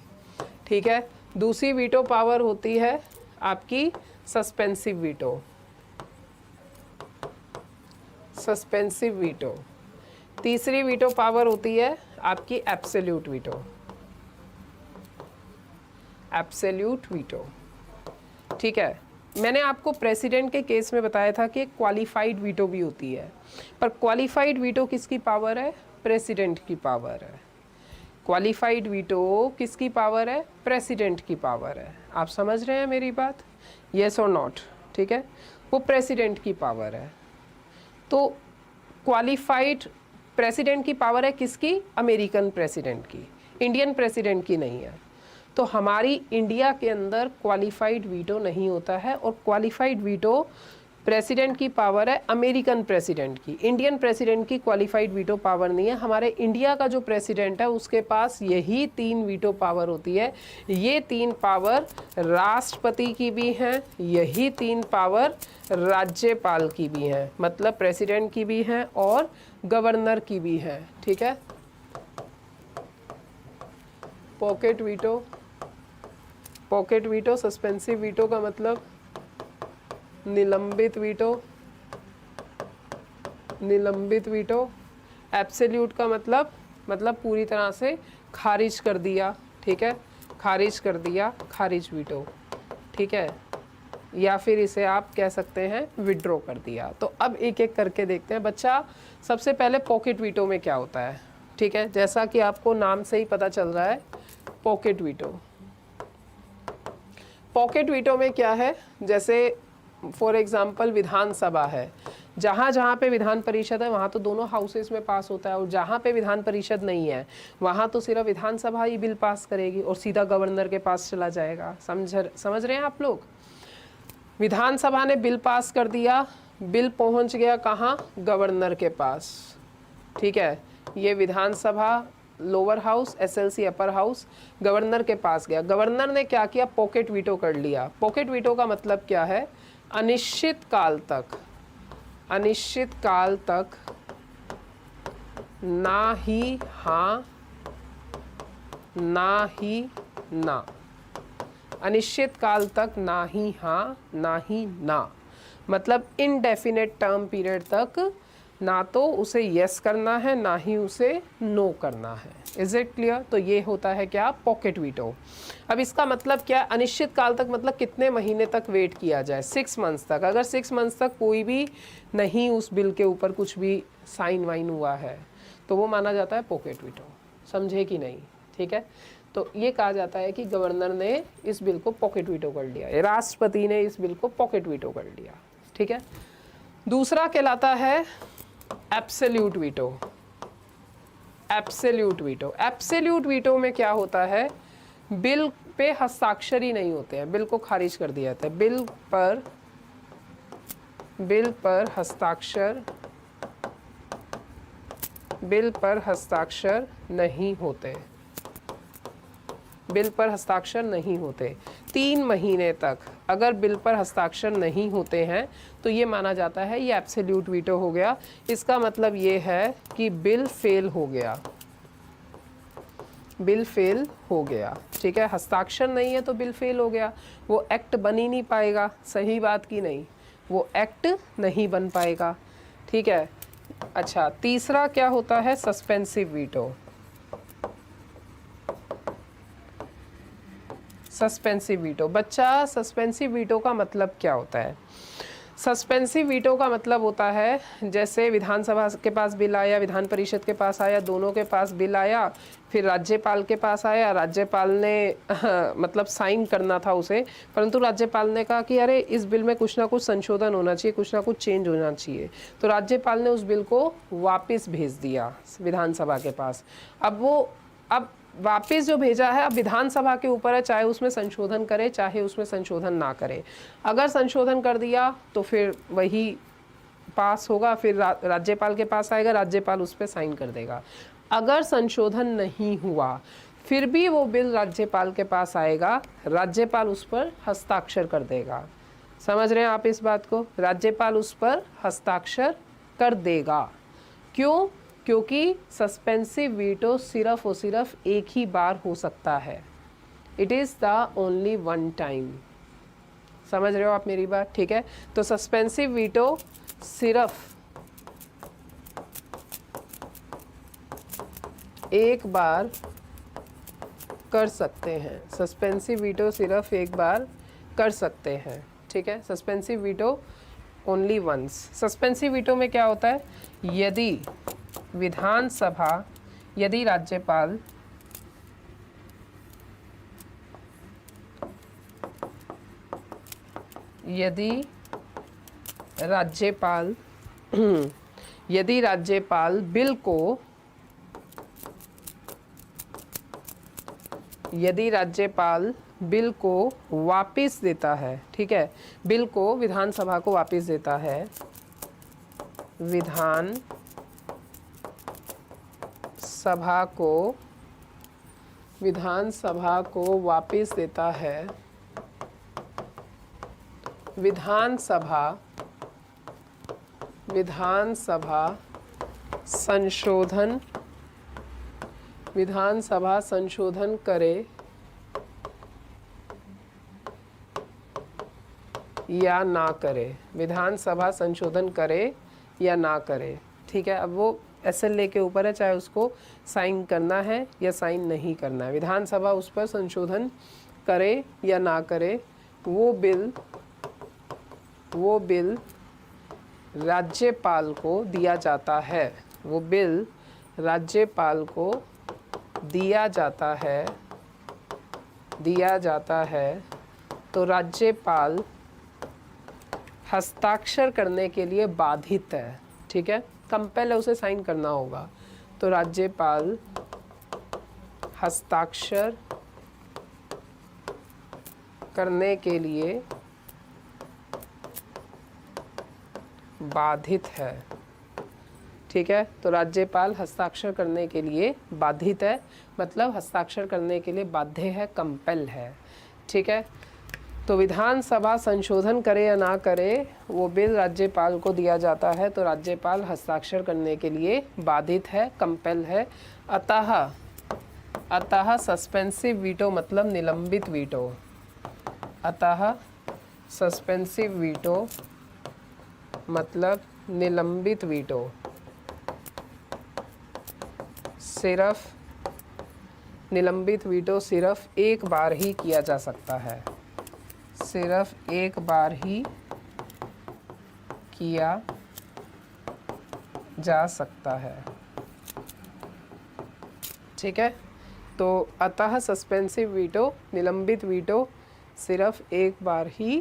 ठीक है, दूसरी वीटो पावर होती है आपकी सस्पेंसिव वीटो, सस्पेंसिव वीटो, तीसरी वीटो पावर होती है आपकी एब्सोल्यूट वीटो, एब्सोल्यूट वीटो, ठीक है। मैंने आपको प्रेसिडेंट के केस में बताया था कि क्वालिफाइड वीटो भी होती है, पर क्वालिफाइड वीटो किसकी पावर है, प्रेसिडेंट की पावर है। क्वालिफाइड वीटो किसकी पावर है, प्रेसिडेंट की पावर है। आप समझ रहे हैं मेरी बात, येस और नॉट, ठीक है, वो प्रेसिडेंट की पावर है। तो क्वालिफाइड प्रेसिडेंट की पावर है किसकी, अमेरिकन प्रेसिडेंट की, इंडियन प्रेसिडेंट की नहीं है। तो हमारी इंडिया के अंदर क्वालिफाइड वीटो नहीं होता है, और क्वालिफाइड वीटो प्रेसिडेंट की पावर है अमेरिकन प्रेसिडेंट की, इंडियन प्रेसिडेंट की क्वालिफाइड वीटो पावर नहीं है। हमारे इंडिया का जो प्रेसिडेंट है उसके पास यही 3 वीटो पावर होती है। ये 3 पावर राष्ट्रपति की भी हैं, यही 3 पावर राज्यपाल की भी हैं, मतलब प्रेसिडेंट की भी हैं और गवर्नर की भी हैं, ठीक है। Pocket veto, pocket veto, suspensive veto का मतलब निलंबित वीटो, निलंबित वीटो। एब्सोल्यूट का मतलब पूरी तरह से खारिज कर दिया, ठीक है, खारिज कर दिया, खारिज वीटो, ठीक है, या फिर इसे आप कह सकते हैं विड्रॉ कर दिया। तो अब एक एक करके देखते हैं बच्चा। सबसे पहले पॉकेट वीटो में क्या होता है, ठीक है, जैसा कि आपको नाम से ही पता चल रहा है, पॉकेट वीटो। पॉकेट वीटो में क्या है, जैसे फॉर एग्जाम्पल विधानसभा है, जहाँ जहाँ पे विधान परिषद है वहाँ तो दोनों हाउसेस में पास होता है, और जहाँ पे विधान परिषद नहीं है वहाँ तो सिर्फ विधानसभा ही बिल पास करेगी और सीधा गवर्नर के पास चला जाएगा। समझ रहे हैं आप लोग। विधानसभा ने बिल पास कर दिया, बिल पहुँच गया कहाँ, गवर्नर के पास, ठीक है, ये Vidhan Sabha lower house, SLC upper house, governor के पास गया। गवर्नर ने क्या किया, पॉकेट वीटो कर लिया। पॉकेट वीटो का मतलब क्या है, अनिश्चित काल तक, अनिश्चित काल तक ना ही हाँ ना ही ना, अनिश्चित काल तक ना ही हाँ ना ही ना, मतलब इनडेफिनेट टर्म पीरियड तक ना तो उसे यस करना है ना ही उसे नो करना है। Is it clear. तो ये होता है क्या, पॉकेट वीटो। अब इसका मतलब क्या है, अनिश्चित काल तक मतलब कितने महीने तक वेट किया जाए, 6 मंथ्स तक। अगर 6 मंथ्स तक कोई भी नहीं उस बिल के ऊपर कुछ भी साइन वाइन हुआ है तो वो माना जाता है पॉकेट वीटो। समझे कि नहीं, ठीक है। तो ये कहा जाता है कि गवर्नर ने इस बिल को पॉकेट वीटो कर लिया, राष्ट्रपति ने इस बिल को पॉकेट वीटो कर लिया, ठीक है। दूसरा कहलाता है absolute veto. Absolute veto. Absolute veto में क्या होता है, बिल पे हस्ताक्षर ही नहीं होते हैं, बिल को खारिज कर दिया जाता है। बिल पर हस्ताक्षर नहीं होते, बिल पर हस्ताक्षर नहीं होते। 3 महीने तक अगर बिल पर हस्ताक्षर नहीं होते हैं तो ये माना जाता है ये एब्सोल्यूट वीटो हो गया। इसका मतलब ये है कि बिल फेल हो गया, बिल फेल हो गया। ठीक है, हस्ताक्षर नहीं है तो बिल फेल हो गया, वो एक्ट बन ही नहीं पाएगा। सही बात की नहीं, वो एक्ट नहीं बन पाएगा। ठीक है, अच्छा तीसरा क्या होता है, सस्पेंसिव वीटो। सस्पेंसिव वीटो, बच्चा सस्पेंसिव वीटो का मतलब क्या होता है? सस्पेंसिव वीटो का मतलब होता है जैसे विधानसभा के पास बिल आया, विधान परिषद के पास आया, दोनों के पास बिल आया, फिर राज्यपाल के पास आया, राज्यपाल ने मतलब साइन करना था उसे, परंतु राज्यपाल ने कहा कि अरे इस बिल में कुछ ना कुछ संशोधन होना चाहिए, कुछ ना कुछ चेंज होना चाहिए, तो राज्यपाल ने उस बिल को वापस भेज दिया विधानसभा के पास। अब वापस जो भेजा है अब विधानसभा के ऊपर है, चाहे उसमें संशोधन करे चाहे उसमें संशोधन ना करे। अगर संशोधन कर दिया तो फिर वही पास होगा, फिर राज्यपाल के पास आएगा, राज्यपाल उस पर साइन कर देगा। अगर संशोधन नहीं हुआ फिर भी वो बिल राज्यपाल के पास आएगा, राज्यपाल उस पर हस्ताक्षर कर देगा। समझ रहे हैं आप इस बात को? राज्यपाल उस पर हस्ताक्षर कर देगा। क्यों? क्योंकि सस्पेंसिव वीटो सिर्फ और सिर्फ एक ही बार हो सकता है। It is the only one time. समझ रहे हो आप मेरी बात? ठीक है, तो सस्पेंसिव वीटो सिर्फ एक बार कर सकते हैं। सस्पेंसिव वीटो सिर्फ एक बार कर सकते हैं। ठीक है, suspensive veto only once. Suspensive veto में क्या होता है, यदि विधानसभा, यदि राज्यपाल यदि राज्यपाल बिल को, यदि राज्यपाल बिल को वापस देता है, ठीक है, बिल को विधानसभा को वापस देता है, विधानसभा को वापस देता है, विधानसभा संशोधन करे या ना करे, विधानसभा संशोधन करे या ना करे। ठीक है, अब वो SLA के ऊपर है, चाहे उसको साइन करना है या साइन नहीं करना है। विधानसभा उस पर संशोधन करे या ना करे, वो बिल राज्यपाल को दिया जाता है, वो बिल राज्यपाल को दिया जाता है, तो राज्यपाल हस्ताक्षर करने के लिए बाधित है। ठीक है, कंपेल है, उसे साइन करना होगा, तो राज्यपाल हस्ताक्षर करने के लिए बाधित है। ठीक है, तो राज्यपाल हस्ताक्षर करने के लिए बाधित है, मतलब हस्ताक्षर करने के लिए बाध्य है, कंपेल है। ठीक है, तो विधानसभा संशोधन करे या ना करे, वो बिल राज्यपाल को दिया जाता है, तो राज्यपाल हस्ताक्षर करने के लिए बाधित है, कंपेल है। अतः सस्पेंसिव वीटो मतलब निलंबित वीटो। अतः सस्पेंसिव वीटो मतलब निलंबित वीटो निलंबित वीटो सिर्फ एक बार ही किया जा सकता है, सिर्फ एक बार ही किया जा सकता है। ठीक है, तो अतः सस्पेंसिव वीटो, निलंबित वीटो सिर्फ एक बार ही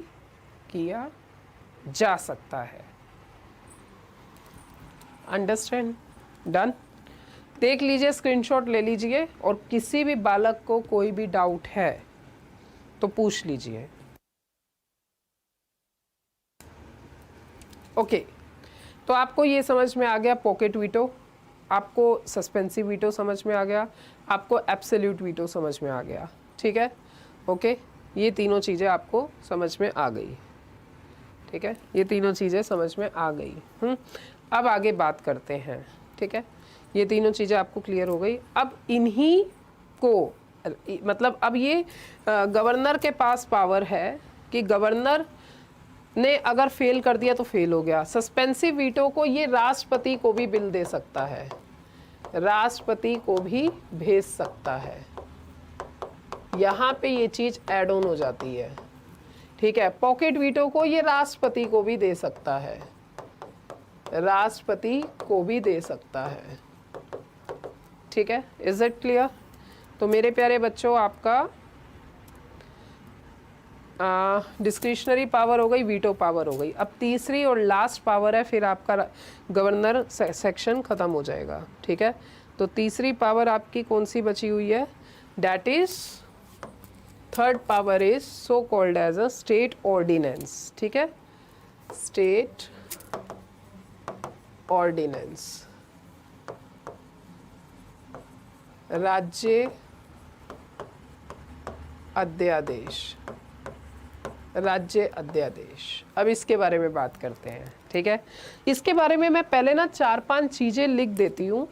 किया जा सकता है। अंडरस्टैंड? डन? देख लीजिए, स्क्रीनशॉट ले लीजिए, और किसी भी बालक को कोई भी डाउट है तो पूछ लीजिए। ओके, तो आपको ये समझ में आ गया पॉकेट वीटो, आपको सस्पेंसिव वीटो समझ में आ गया, आपको एब्सोल्यूट वीटो समझ में आ गया, ठीक है। ओके, ये तीनों चीज़ें आपको समझ में आ गई, ठीक है, ये तीनों चीज़ें समझ में आ गई। अब आगे बात करते हैं, ठीक है। ये तीनों चीज़ें आपको क्लियर हो गई। अब इन्हीं को, मतलब अब ये गवर्नर के पास पावर है कि गवर्नर ने अगर फेल कर दिया तो फेल हो गया। सस्पेंसिव वीटो को ये राष्ट्रपति को भी बिल दे सकता है, राष्ट्रपति को भी भेज सकता है। यहाँ पे ये चीज़ ऐड ऑन हो जाती है, ठीक है। पॉकेट वीटो को ये राष्ट्रपति को भी दे सकता है, राष्ट्रपति को भी दे सकता है, ठीक है। Is it clear? तो मेरे प्यारे बच्चों, आपका डिस्क्रिशनरी पावर हो गई, वीटो पावर हो गई। अब तीसरी और लास्ट पावर है, फिर आपका गवर्नर सेक्शन खत्म हो जाएगा, ठीक है। तो तीसरी पावर आपकी कौन सी बची हुई है? That is third power is so called as a state ordinance, ठीक है। स्टेट ऑर्डिनेंस, राज्य अध्यादेश, राज्य अध्यादेश। अब इसके बारे में बात करते हैं, ठीक है। इसके बारे में मैं पहले ना 4-5 चीज़ें लिख देती हूँ,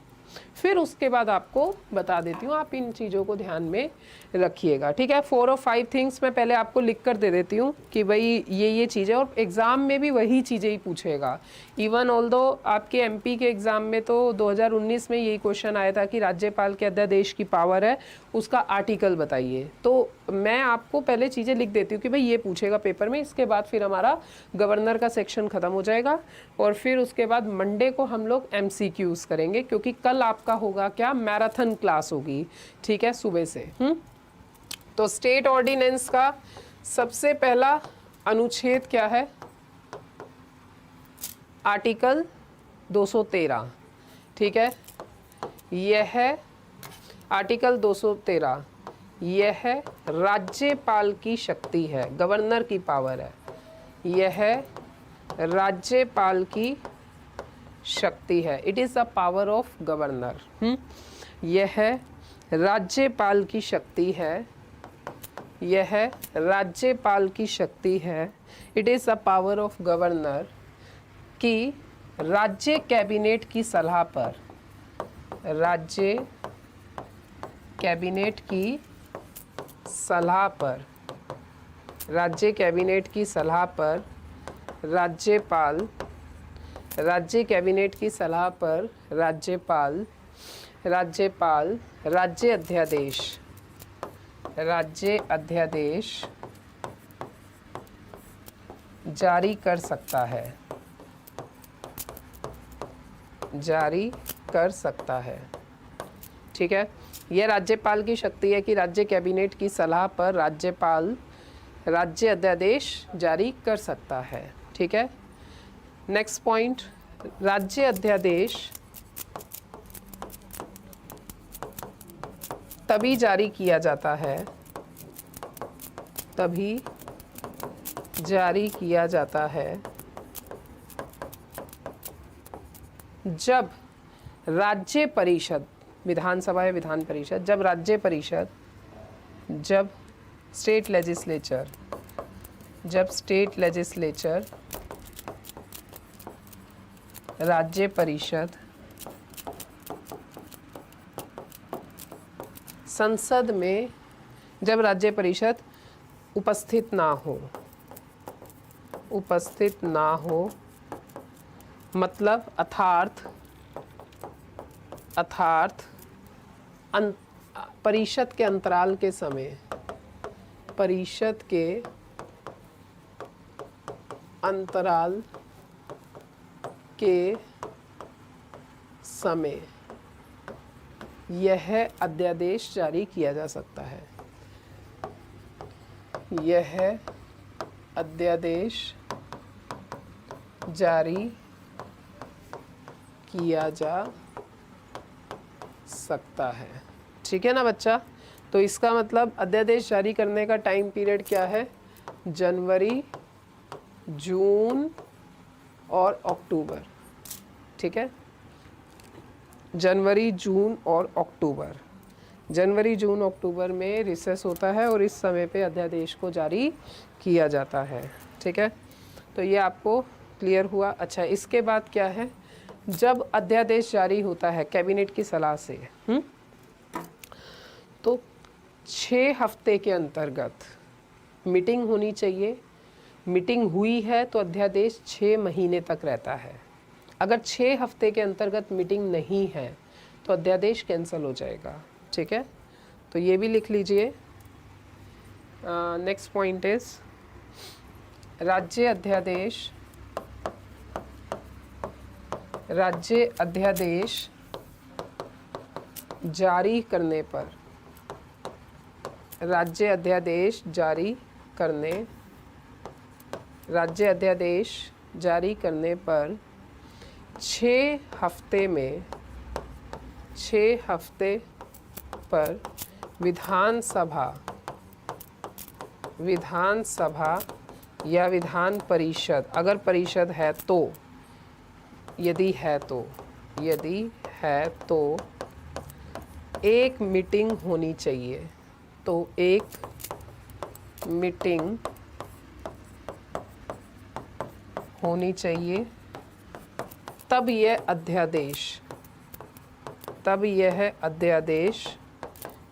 फिर उसके बाद आपको बता देती हूँ, आप इन चीज़ों को ध्यान में रखिएगा, ठीक है। 4 और 5 थिंग्स मैं पहले आपको लिख कर दे देती हूँ कि भाई ये चीज़ें, और एग्ज़ाम में भी वही चीज़ें ही पूछेगा। इवन ऑल्दो आपके एमपी के एग्ज़ाम में तो 2019 में यही क्वेश्चन आया था कि राज्यपाल के अध्यादेश की पावर है, उसका आर्टिकल बताइए। तो मैं आपको पहले चीज़ें लिख देती हूँ कि भाई ये पूछेगा पेपर में। इसके बाद फिर हमारा गवर्नर का सेक्शन ख़त्म हो जाएगा, और फिर उसके बाद मंडे को हम लोग MCQs करेंगे, क्योंकि कल आपका होगा क्या, मैराथन क्लास होगी, ठीक है, सुबह से। तो स्टेट ऑर्डिनेंस का सबसे पहला अनुच्छेद क्या है? आर्टिकल 213, ठीक है। यह है आर्टिकल 213, यह है राज्यपाल की शक्ति है, गवर्नर की पावर है। यह है राज्यपाल की शक्ति है, it is the power of governor. यह है राज्यपाल की शक्ति है, यह है राज्यपाल की शक्ति है, it is the power of governor, कि राज्य कैबिनेट की सलाह पर, राज्य कैबिनेट की सलाह पर, राज्य कैबिनेट की सलाह पर राज्यपाल, राज्य कैबिनेट की सलाह पर राज्यपाल राज्य अध्यादेश, राज्य अध्यादेश जारी कर सकता है, जारी कर सकता है, ठीक है। यह राज्यपाल की शक्ति है कि राज्य कैबिनेट की सलाह पर राज्यपाल राज्य अध्यादेश जारी कर सकता है, ठीक है। नेक्स्ट पॉइंट, राज्य अध्यादेश तभी जारी किया जाता है, तभी जारी किया जाता है जब राज्य परिषद, विधानसभा या विधान परिषद, जब राज्य परिषद, जब स्टेट लेजिस्लेचर, जब स्टेट लेजिस्लेचर, राज्य परिषद संसद में, जब राज्य परिषद उपस्थित ना हो, उपस्थित ना हो, मतलब अर्थात परिषद के अंतराल के समय, परिषद के अंतराल के समय यह अध्यादेश जारी किया जा सकता है, यह अध्यादेश जारी किया जा सकता है। ठीक है ना बच्चा? तो इसका मतलब अध्यादेश जारी करने का टाइम पीरियड क्या है? जनवरी, जून और अक्टूबर। ठीक है, जनवरी, जून और अक्टूबर। जनवरी, जून, अक्टूबर में रिसेस होता है और इस समय पे अध्यादेश को जारी किया जाता है। ठीक है, तो ये आपको क्लियर हुआ। अच्छा, इसके बाद क्या है? जब अध्यादेश जारी होता है कैबिनेट की सलाह से, तो 6 हफ्ते के अंतर्गत मीटिंग होनी चाहिए। मीटिंग हुई है तो अध्यादेश 6 महीने तक रहता है। अगर 6 हफ्ते के अंतर्गत मीटिंग नहीं है तो अध्यादेश कैंसिल हो जाएगा। ठीक है, तो ये भी लिख लीजिए। नेक्स्ट पॉइंट इज राज्य अध्यादेश जारी करने पर, राज्य अध्यादेश जारी करने पर 6 हफ्ते पर विधानसभा या विधान परिषद, अगर परिषद है तो, यदि है तो एक मीटिंग होनी चाहिए। तो एक मीटिंग होनी चाहिए, तब यह अध्यादेश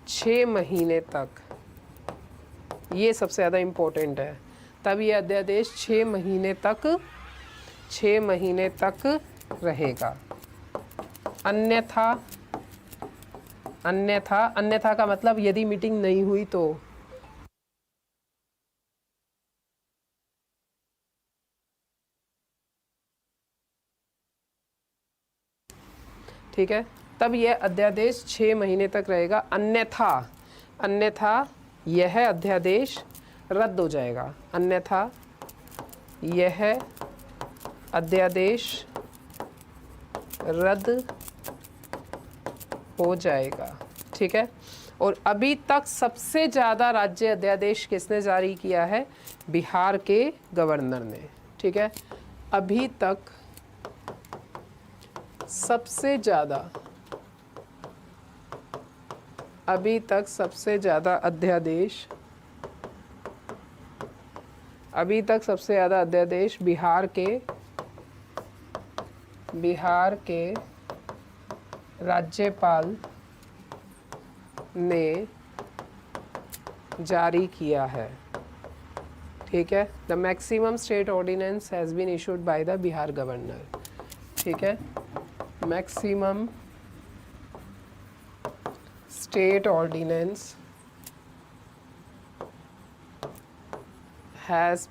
6 महीने तक, ये सबसे ज़्यादा इम्पोर्टेंट है, तब यह अध्यादेश 6 महीने तक रहेगा। अन्यथा का मतलब यदि मीटिंग नहीं हुई तो। ठीक है, तब यह अध्यादेश 6 महीने तक रहेगा। अन्यथा यह अध्यादेश रद्द हो जाएगा। अन्यथा यह अध्यादेश रद्द हो जाएगा। ठीक है, और अभी तक सबसे ज़्यादा राज्य अध्यादेश किसने जारी किया है? बिहार के गवर्नर ने। ठीक है, अभी तक सबसे ज़्यादा अध्यादेश बिहार के राज्यपाल ने जारी किया है। ठीक है, the maximum state ordinance has been issued by the Bihar governor. ठीक है, maximum state ordinance has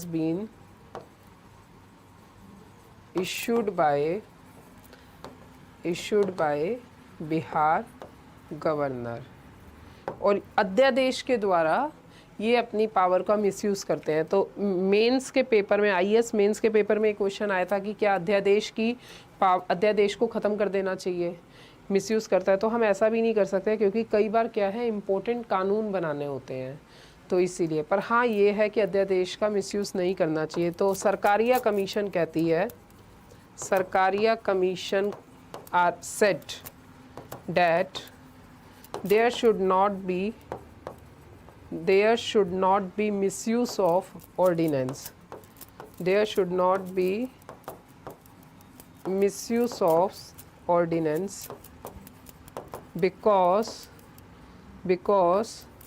been issued by Bihar governor. और अध्यादेश के द्वारा ये अपनी पावर का मिसयूज़ करते हैं। तो मेंस के पेपर में, आईएएस मेंस के पेपर में एक क्वेश्चन आया था कि क्या अध्यादेश को ख़त्म कर देना चाहिए, मिसयूज़ करता है। तो हम ऐसा भी नहीं कर सकते क्योंकि कई बार क्या है, इम्पोर्टेंट कानून बनाने होते हैं, तो इसीलिए। पर हाँ, ये है कि अध्यादेश का मिसयूज़ नहीं करना चाहिए। तो सरकारिया कमीशन कहती है, Sarkaria commission are said that there should not be misuse of ordinance. There should not be misuse of ordinance because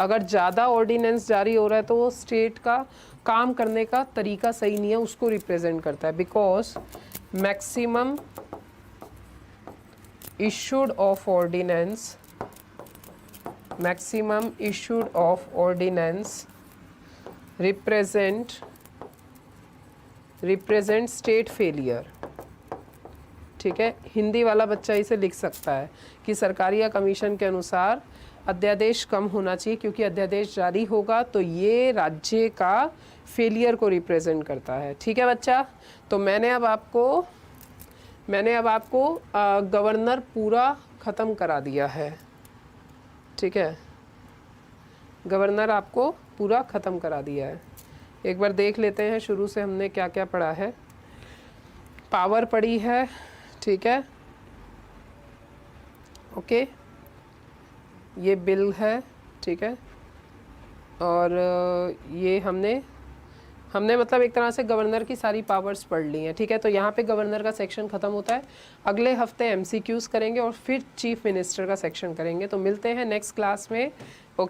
अगर ज़्यादा ऑर्डिनेंस जारी हो रहा है तो वो स्टेट का काम करने का तरीका सही नहीं है, उसको रिप्रेजेंट करता है। Because maximum issued of ordinance represent state failure। ठीक है, हिंदी वाला बच्चा इसे लिख सकता है कि सरकारिया कमीशन के अनुसार अध्यादेश कम होना चाहिए क्योंकि अध्यादेश जारी होगा तो ये राज्य का फेलियर को रिप्रेजेंट करता है। ठीक है बच्चा, तो मैंने अब आपको मैंने अब आपको गवर्नर पूरा ख़त्म करा दिया है, ठीक है, गवर्नर आपको पूरा ख़त्म करा दिया है। एक बार देख लेते हैं शुरू से हमने क्या क्या पढ़ा है। पावर पढ़ी है, ठीक है, ओके, ये बिल है, ठीक है, और ये हमने मतलब एक तरह से गवर्नर की सारी पावर्स पढ़ ली हैं, ठीक है। तो यहाँ पे गवर्नर का सेक्शन ख़त्म होता है। अगले हफ्ते एमसीक्यूज़ करेंगे और फिर चीफ मिनिस्टर का सेक्शन करेंगे। तो मिलते हैं नेक्स्ट क्लास में, ओके।